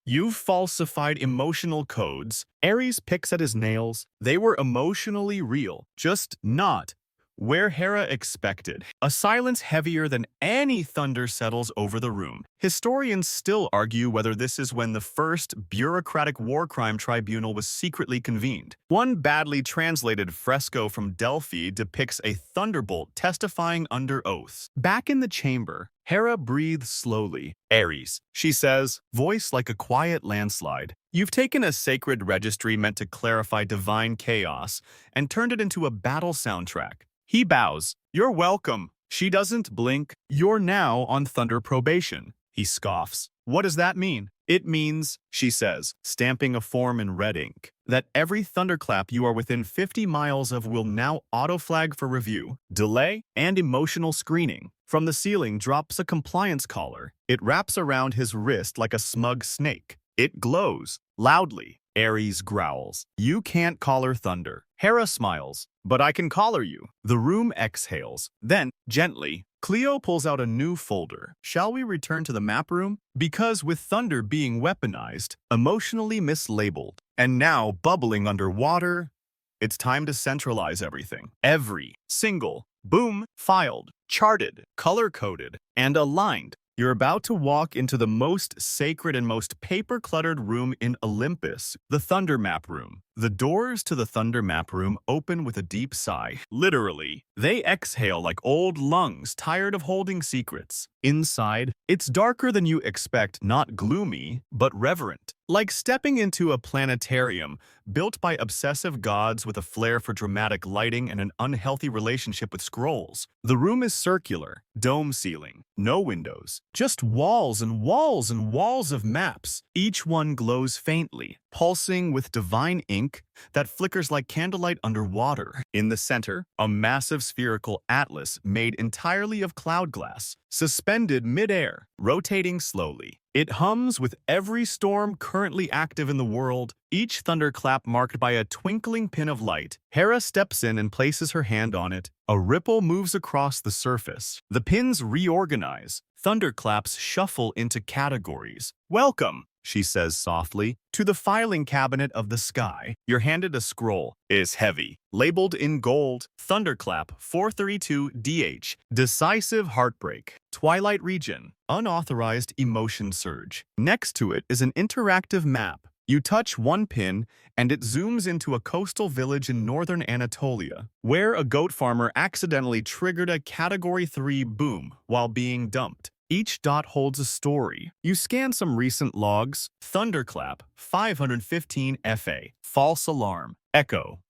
You've falsified emotional codes. Ares picks at his nails. They were emotionally real, just not where Hera expected. A silence heavier than any thunder settles over the room. Historians still argue whether this is when the first bureaucratic war crime tribunal was secretly convened. One badly translated fresco from Delphi depicts a thunderbolt testifying under oath. Back in the chamber, Hera breathes slowly. Ares, she says, voice like a quiet landslide. You've taken a sacred registry meant to clarify divine chaos and turned it into a battle soundtrack. He bows. You're welcome. She doesn't blink. You're now on thunder probation. He scoffs. What does that mean? It means, she says, stamping a form in red ink, that every thunderclap you are within 50 miles of will now auto-flag for review, delay, and emotional screening. From the ceiling drops a compliance collar. It wraps around his wrist like a smug snake. It glows, loudly. Ares growls. You can't collar thunder. Hera smiles. But I can collar you. The room exhales. Then, gently, Cleo pulls out a new folder. Shall we return to the map room? Because with thunder being weaponized, emotionally mislabeled, and now bubbling underwater, it's time to centralize everything. Every single boom filed, charted, color-coded, and aligned. You're about to walk into the most sacred and most paper-cluttered room in Olympus, the Thunder Map Room. The doors to the Thunder Map Room open with a deep sigh. Literally, they exhale like old lungs tired of holding secrets. Inside, it's darker than you expect, not gloomy, but reverent. Like stepping into a planetarium built by obsessive gods with a flair for dramatic lighting and an unhealthy relationship with scrolls. The room is circular, dome ceiling, no windows, just walls and walls and walls of maps. Each one glows faintly, pulsing with divine ink that flickers like candlelight underwater. In the center, a massive spherical atlas made entirely of cloud glass, suspended mid-air, rotating slowly. It hums with every storm currently active in the world, each thunderclap marked by a twinkling pin of light. Hera steps in and places her hand on it. A ripple moves across the surface. The pins reorganize. Thunderclaps shuffle into categories. Welcome, she says softly, to the filing cabinet of the sky. You're handed a scroll. It's heavy. Labeled in gold, Thunderclap 432DH, Decisive Heartbreak, Twilight Region, Unauthorized Emotion Surge. Next to it is an interactive map. You touch one pin, and it zooms into a coastal village in northern Anatolia, where a goat farmer accidentally triggered a Category 3 boom while being dumped. Each dot holds a story. You scan some recent logs. Thunderclap 515 FA. False alarm. Echo.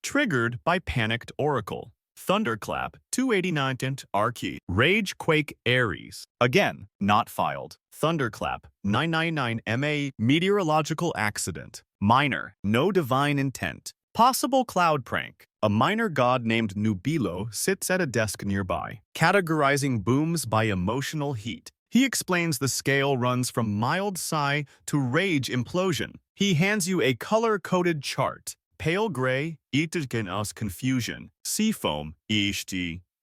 Triggered by panicked oracle. Thunderclap 289 RK. Rage quake Ares. Again, not filed. Thunderclap 999 MA. Meteorological accident. Minor. No divine intent. Possible cloud prank. A minor god named Nubilo sits at a desk nearby, categorizing booms by emotional heat. He explains the scale runs from mild sigh to rage implosion. He hands you a color-coded chart. Pale gray, us confusion. Sea foam,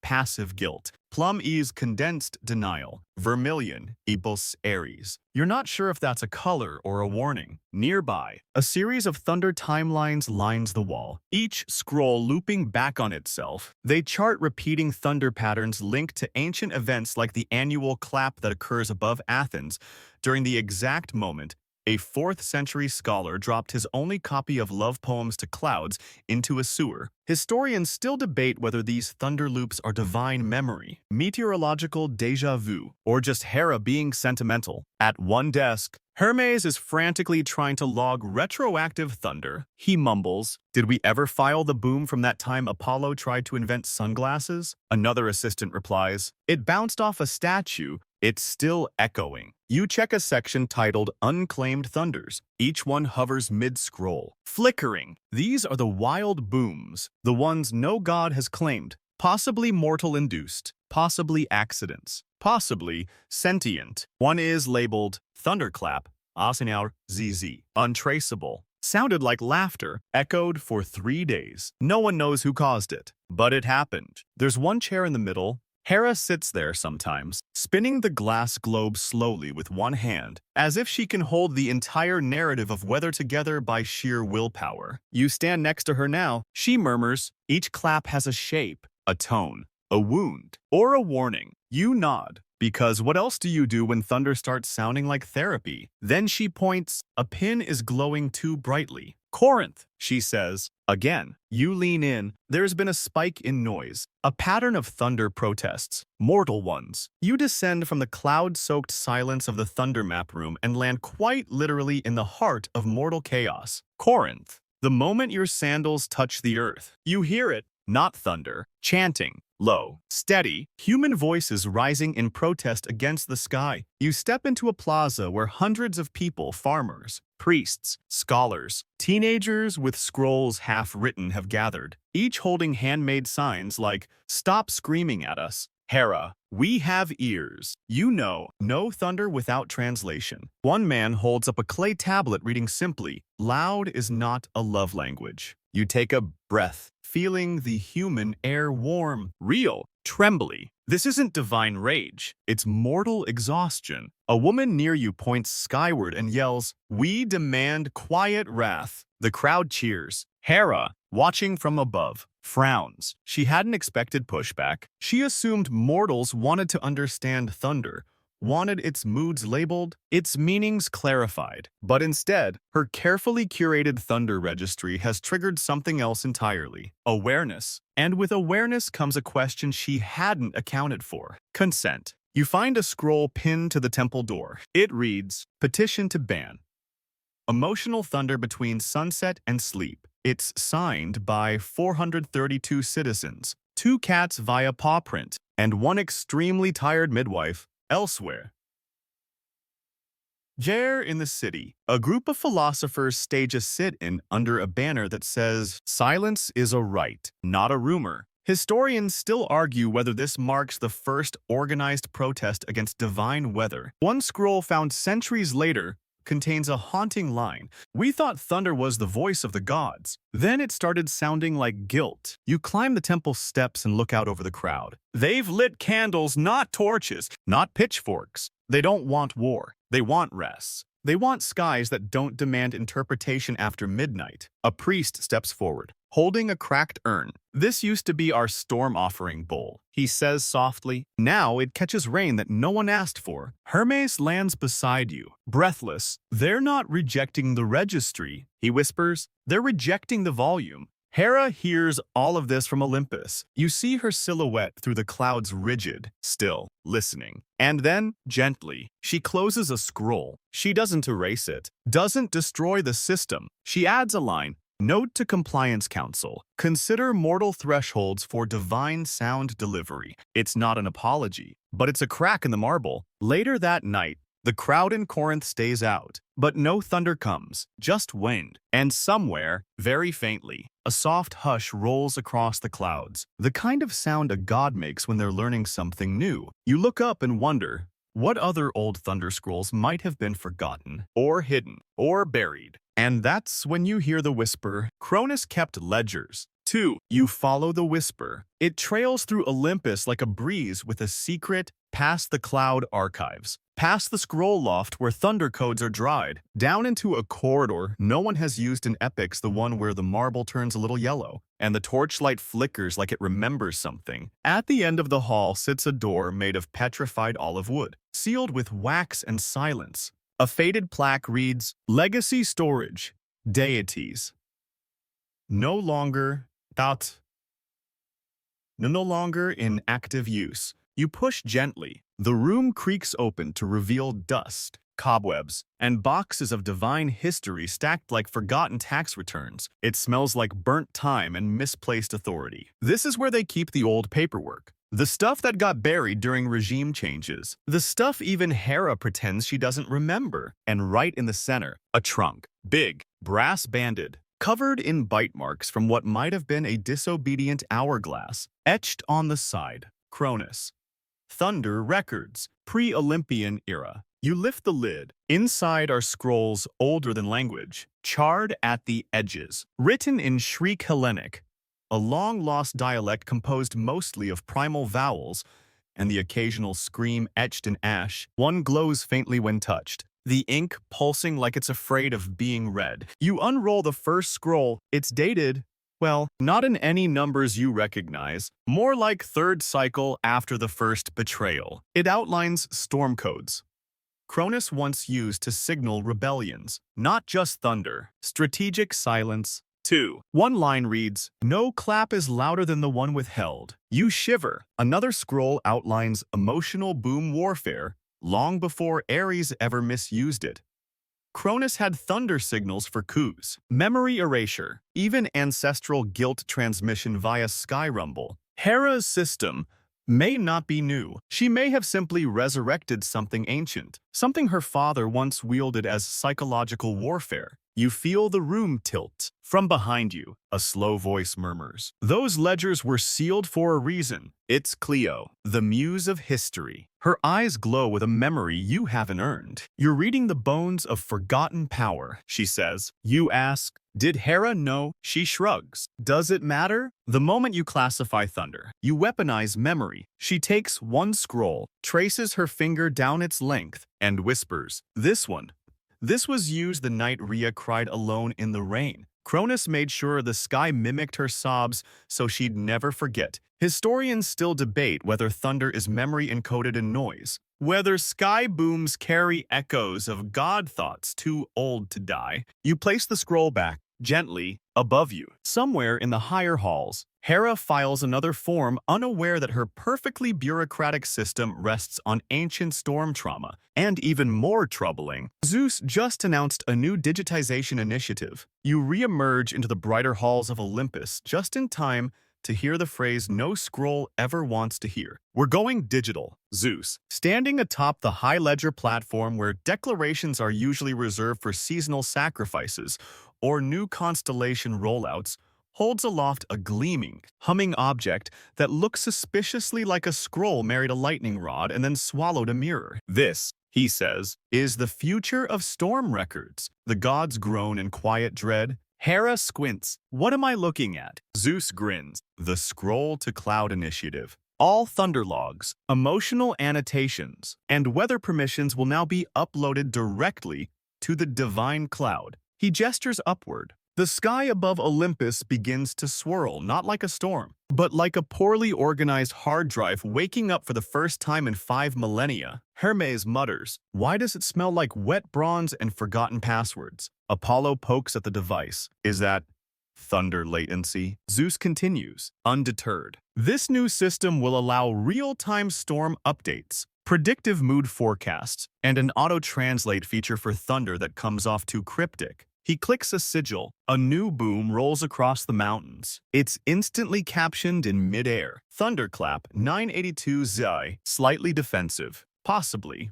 passive guilt. Plum is condensed denial. Vermilion, ebos Aries. You're not sure if that's a color or a warning. Nearby, a series of thunder timelines lines the wall, each scroll looping back on itself. They chart repeating thunder patterns linked to ancient events like the annual clap that occurs above Athens during the exact moment a 4th century scholar dropped his only copy of love poems to clouds into a sewer. Historians still debate whether these thunder loops are divine memory, meteorological déjà vu, or just Hera being sentimental. At one desk, Hermes is frantically trying to log retroactive thunder. He mumbles, "Did we ever file the boom from that time Apollo tried to invent sunglasses?" Another assistant replies, "It bounced off a statue. It's still echoing." You check a section titled Unclaimed Thunders. Each one hovers mid-scroll, flickering. These are the wild booms, the ones no god has claimed, possibly mortal-induced, possibly accidents, possibly sentient. One is labeled Thunderclap, Asenaur ZZ, untraceable. Sounded like laughter, echoed for 3 days. No one knows who caused it, but it happened. There's one chair in the middle. Hera sits there sometimes, spinning the glass globe slowly with one hand, as if she can hold the entire narrative of weather together by sheer willpower. You stand next to her now. She murmurs, "Each clap has a shape, a tone, a wound, or a warning." You nod, because what else do you do when thunder starts sounding like therapy? Then she points, "A pin is glowing too brightly." "Corinth," she says. Again, you lean in. There's been a spike in noise, a pattern of thunder protests, mortal ones. You descend from the cloud-soaked silence of the thunder map room and land quite literally in the heart of mortal chaos. Corinth. The moment your sandals touch the earth, you hear it, not thunder, chanting, low, steady, human voices rising in protest against the sky. You step into a plaza where hundreds of people, farmers, priests, scholars, teenagers with scrolls half-written have gathered, each holding handmade signs like, "Stop screaming at us. Hera, we have ears." You know, no thunder without translation. One man holds up a clay tablet reading simply, "Loud is not a love language." You take a breath, feeling the human air warm, real, trembly. This isn't divine rage, it's mortal exhaustion. A woman near you points skyward and yells, "We demand quiet wrath." The crowd cheers. Hera, watching from above, frowns. She hadn't expected pushback. She assumed mortals wanted to understand thunder, wanted its moods labeled, its meanings clarified. But instead, her carefully curated thunder registry has triggered something else entirely. Awareness. And with awareness comes a question she hadn't accounted for. Consent. You find a scroll pinned to the temple door. It reads, "Petition to ban emotional thunder between sunset and sleep." It's signed by 432 citizens, 2 cats via paw print, and one extremely tired midwife. Elsewhere, Jair in the city, a group of philosophers stage a sit-in under a banner that says, "Silence is a right, not a rumor." Historians still argue whether this marks the first organized protest against divine weather. One scroll found centuries later contains a haunting line. "We thought thunder was the voice of the gods." Then it started sounding like guilt. You climb the temple steps and look out over the crowd. They've lit candles, not torches, not pitchforks. They don't want war. They want rest. They want skies that don't demand interpretation after midnight. A priest steps forward, holding a cracked urn. "This used to be our storm offering bowl," he says softly. "Now it catches rain that no one asked for." Hermes lands beside you, breathless. "They're not rejecting the registry," he whispers. "They're rejecting the volume." Hera hears all of this from Olympus. You see her silhouette through the clouds, rigid, still, listening. And then, gently, she closes a scroll. She doesn't erase it, doesn't destroy the system. She adds a line, "Note to Compliance Council. Consider mortal thresholds for divine sound delivery." It's not an apology, but it's a crack in the marble. Later that night, the crowd in Corinth stays out, but no thunder comes, just wind. And somewhere, very faintly, a soft hush rolls across the clouds, the kind of sound a god makes when they're learning something new. You look up and wonder, What other old thunder scrolls might have been forgotten, or hidden, or buried? And that's when you hear the whisper. Cronus kept ledgers. 2. You follow the whisper. It trails through Olympus like a breeze with a secret past the cloud archives, past the scroll loft where thunder codes are dried, down into a corridor no one has used in epics, the one where the marble turns a little yellow, and the torchlight flickers like it remembers something. At the end of the hall sits a door made of petrified olive wood, sealed with wax and silence. A faded plaque reads, Legacy Storage, Deities. No longer in active use. You push gently. The room creaks open to reveal dust, cobwebs, and boxes of divine history stacked like forgotten tax returns. It smells like burnt time and misplaced authority. This is where they keep the old paperwork. The stuff that got buried during regime changes. The stuff even Hera pretends she doesn't remember. And right in the center, a trunk. Big, brass-banded, covered in bite marks from what might have been a disobedient hourglass. Etched on the side, Cronus. Thunder Records, pre-Olympian era. You lift the lid. Inside are scrolls older than language, charred at the edges, written in Shriek Hellenic, a long-lost dialect composed mostly of primal vowels, and the occasional scream etched in ash. One glows faintly when touched, the ink pulsing like it's afraid of being read. You unroll the first scroll. It's dated, well, not in any numbers you recognize, more like third cycle after the first betrayal. It outlines storm codes Cronus once used to signal rebellions, not just thunder. Strategic silence. 2. One line reads, No clap is louder than the one withheld. You shiver. Another scroll outlines emotional boom warfare, long before Ares ever misused it. Cronus had thunder signals for coups, memory erasure, even ancestral guilt transmission via sky rumble. Hera's system may not be new. She may have simply resurrected something ancient, something her father once wielded as psychological warfare. You feel the room tilt. From behind you, a slow voice murmurs. Those ledgers were sealed for a reason. It's Cleo, the muse of history. Her eyes glow with a memory you haven't earned. You're reading the bones of forgotten power, she says. You ask, did Hera know? She shrugs. Does it matter? The moment you classify thunder, you weaponize memory. She takes one scroll, traces her finger down its length, and whispers, this one. This was used the night Rhea cried alone in the rain. Cronus made sure the sky mimicked her sobs so she'd never forget. Historians still debate whether thunder is memory encoded in noise, whether sky booms carry echoes of god thoughts too old to die. You place the scroll back, gently, above you. Somewhere in the higher halls, Hera files another form, unaware that her perfectly bureaucratic system rests on ancient storm trauma. And even more troubling, Zeus just announced a new digitization initiative. You re-emerge into the brighter halls of Olympus just in time to hear the phrase no scroll ever wants to hear. We're going digital. Zeus, standing atop the high ledger platform where declarations are usually reserved for seasonal sacrifices or new constellation rollouts, holds aloft a gleaming, humming object that looks suspiciously like a scroll married a lightning rod and then swallowed a mirror. This, he says, is the future of storm records. The gods groan in quiet dread. Hera squints. What am I looking at? Zeus grins. The Scroll to Cloud Initiative. All thunder logs, emotional annotations, and weather permissions will now be uploaded directly to the divine cloud. He gestures upward. The sky above Olympus begins to swirl, not like a storm, but like a poorly organized hard drive waking up for the first time in 5 millennia. Hermes mutters, why does it smell like wet bronze and forgotten passwords? Apollo pokes at the device. Is that thunder latency? Zeus continues, undeterred. This new system will allow real-time storm updates, predictive mood forecasts, and an auto-translate feature for thunder that comes off too cryptic. He clicks a sigil. A new boom rolls across the mountains. It's instantly captioned in midair. Thunderclap 982 Zi, slightly defensive, possibly.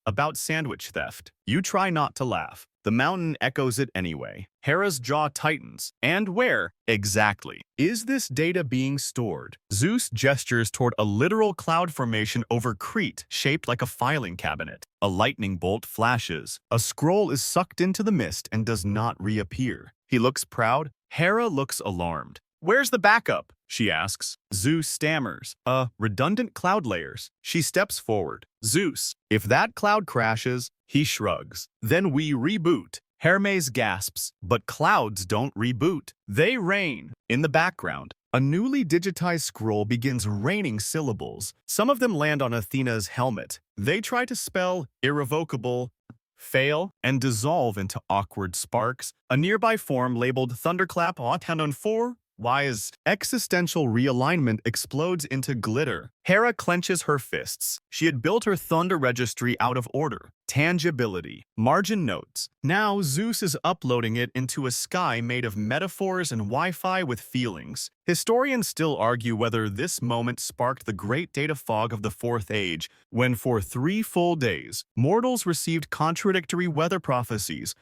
About sandwich theft. You try not to laugh. The mountain echoes it anyway. Hera's jaw tightens. And where, exactly, is this data being stored? Zeus gestures toward a literal cloud formation over Crete, shaped like a filing cabinet. A lightning bolt flashes. A scroll is sucked into the mist and does not reappear. He looks proud. Hera looks alarmed. Where's the backup? She asks. Zeus stammers. Redundant cloud layers. She steps forward. Zeus, if that cloud crashes, he shrugs. Then we reboot. Hermes gasps, but clouds don't reboot. They rain. In the background, a newly digitized scroll begins raining syllables. Some of them land on Athena's helmet. They try to spell irrevocable, fail, and dissolve into awkward sparks. A nearby form labeled Thunderclap on 4 Wise existential realignment explodes into glitter. Hera clenches her fists. She had built her thunder registry out of order. Tangibility. Margin notes. Now Zeus is uploading it into a sky made of metaphors and Wi-Fi with feelings. Historians still argue whether this moment sparked the great data fog of the Fourth Age, when for 3 full days, mortals received contradictory weather prophecies,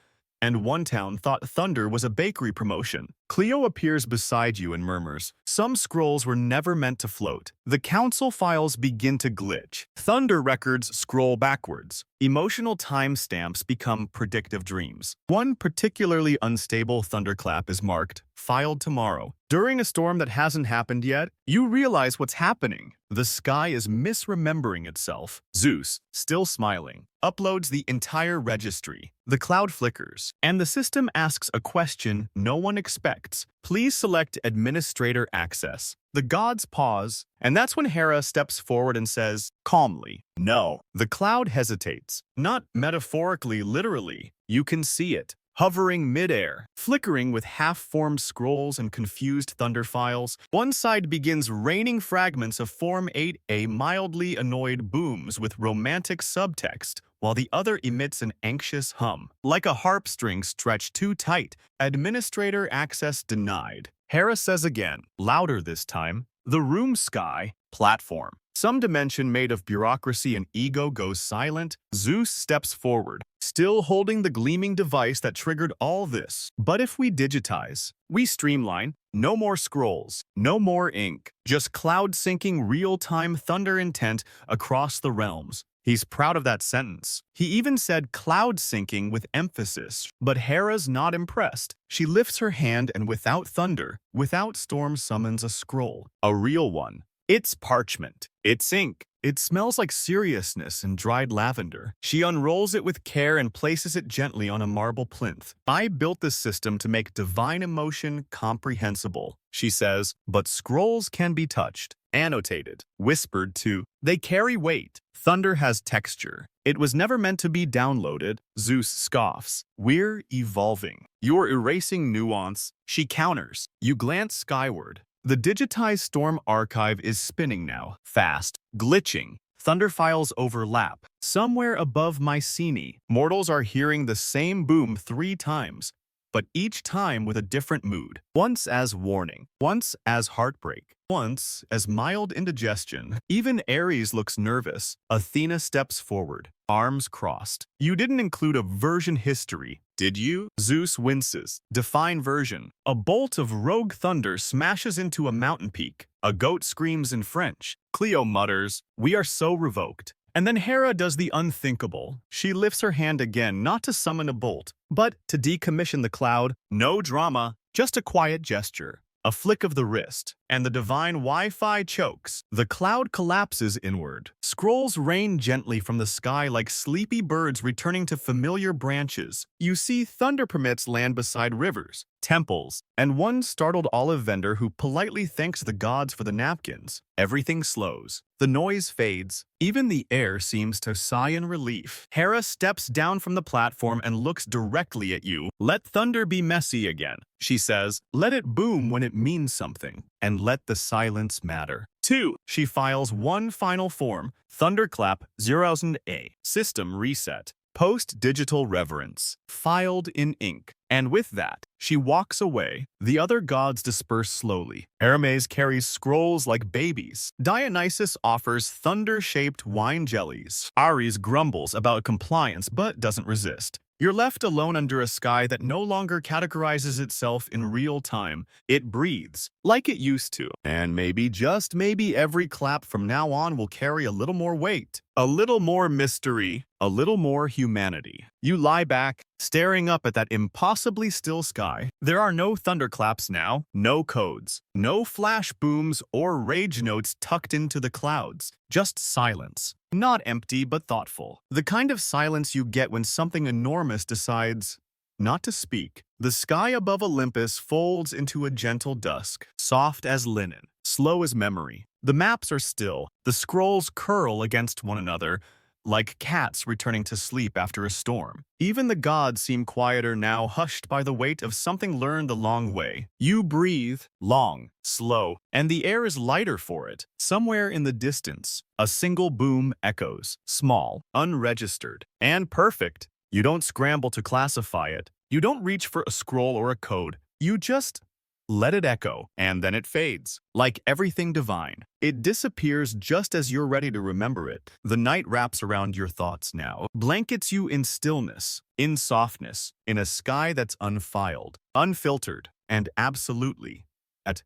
and one town thought thunder was a bakery promotion. Cleo appears beside you and murmurs, "Some scrolls were never meant to float." The council files begin to glitch. Thunder records scroll backwards. Emotional timestamps become predictive dreams. One particularly unstable thunderclap is marked, "Filed tomorrow." During a storm that hasn't happened yet, you realize what's happening. The sky is misremembering itself. Zeus, still smiling, uploads the entire registry. The cloud flickers, and the system asks a question no one expects. Please select Administrator Access. The gods pause, and that's when Hera steps forward and says, calmly, "No." The cloud hesitates. Not metaphorically, literally. You can see it. Hovering midair, flickering with half-formed scrolls and confused thunder files. One side begins raining fragments of Form 8A mildly annoyed booms with romantic subtext, while the other emits an anxious hum. Like a harp string stretched too tight, Administrator Access denied. Hera says again, louder this time, "The room sky, platform." Some dimension made of bureaucracy and ego goes silent. Zeus steps forward, still holding the gleaming device that triggered all this. But if we digitize, we streamline, no more scrolls, no more ink, just cloud syncing real-time thunder intent across the realms. He's proud of that sentence. He even said cloud syncing with emphasis. But Hera's not impressed. She lifts her hand and without thunder, without storm summons a scroll. A real one. It's parchment. It's ink. It smells like seriousness and dried lavender. She unrolls it with care and places it gently on a marble plinth. "I built this system to make divine emotion comprehensible," she says, "but scrolls can be touched, annotated, whispered to. They carry weight. Thunder has texture. It was never meant to be downloaded." Zeus scoffs. "We're evolving. You're erasing nuance." She counters. You glance skyward. The digitized storm archive is spinning now, fast, glitching. Thunder files overlap. Somewhere above Mycenae, mortals are hearing the same boom 3 times, but each time with a different mood. Once as warning, once as heartbreak, once as mild indigestion. Even Ares looks nervous. Athena steps forward, arms crossed. "You didn't include a version history, did you?" Zeus winces. "Define version." A bolt of rogue thunder smashes into a mountain peak. A goat screams in French. Cleo mutters, "We are so revoked." And then Hera does the unthinkable. She lifts her hand again, not to summon a bolt, but to decommission the cloud. No drama, just a quiet gesture. A flick of the wrist, and the divine Wi-Fi chokes. The cloud collapses inward. Scrolls rain gently from the sky like sleepy birds returning to familiar branches. You see thunder permits land beside rivers, temples, and one startled olive vendor who politely thanks the gods for the napkins. Everything slows. The noise fades. Even the air seems to sigh in relief. Hera steps down from the platform and looks directly at you. "Let thunder be messy again," she says. "Let it boom when it means something, and let the silence matter." 2. She files one final form, Thunderclap 0,000A. System reset. Post-digital reverence. Filed in ink. And with that, she walks away. The other gods disperse slowly. Hermes carries scrolls like babies. Dionysus offers thunder-shaped wine jellies. Ares grumbles about compliance but doesn't resist. You're left alone under a sky that no longer categorizes itself in real time. It breathes, like it used to. And maybe, just maybe, every clap from now on will carry a little more weight, a little more mystery, a little more humanity. You lie back, staring up at that impossibly still sky. There are no thunderclaps now, no codes, no flash booms or rage notes tucked into the clouds. Just silence. Not empty, but thoughtful. The kind of silence you get when something enormous decides not to speak. The sky above Olympus folds into a gentle dusk, soft as linen, slow as memory. The maps are still. The scrolls curl against one another, like cats returning to sleep after a storm. Even the gods seem quieter now, hushed by the weight of something learned the long way. You breathe, long, slow, and the air is lighter for it. Somewhere in the distance, a single boom echoes, small, unregistered, and perfect. You don't scramble to classify it. You don't reach for a scroll or a code. You just let it echo, and then it fades. Like everything divine, it disappears just as you're ready to remember it. The night wraps around your thoughts now, blankets you in stillness, in softness, in a sky that's unfiled, unfiltered, and absolutely at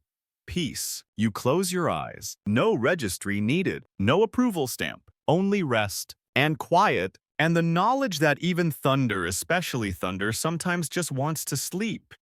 peace. You close your eyes. No registry needed, no approval stamp, only rest and quiet, and the knowledge that even thunder, especially thunder, sometimes just wants to sleep.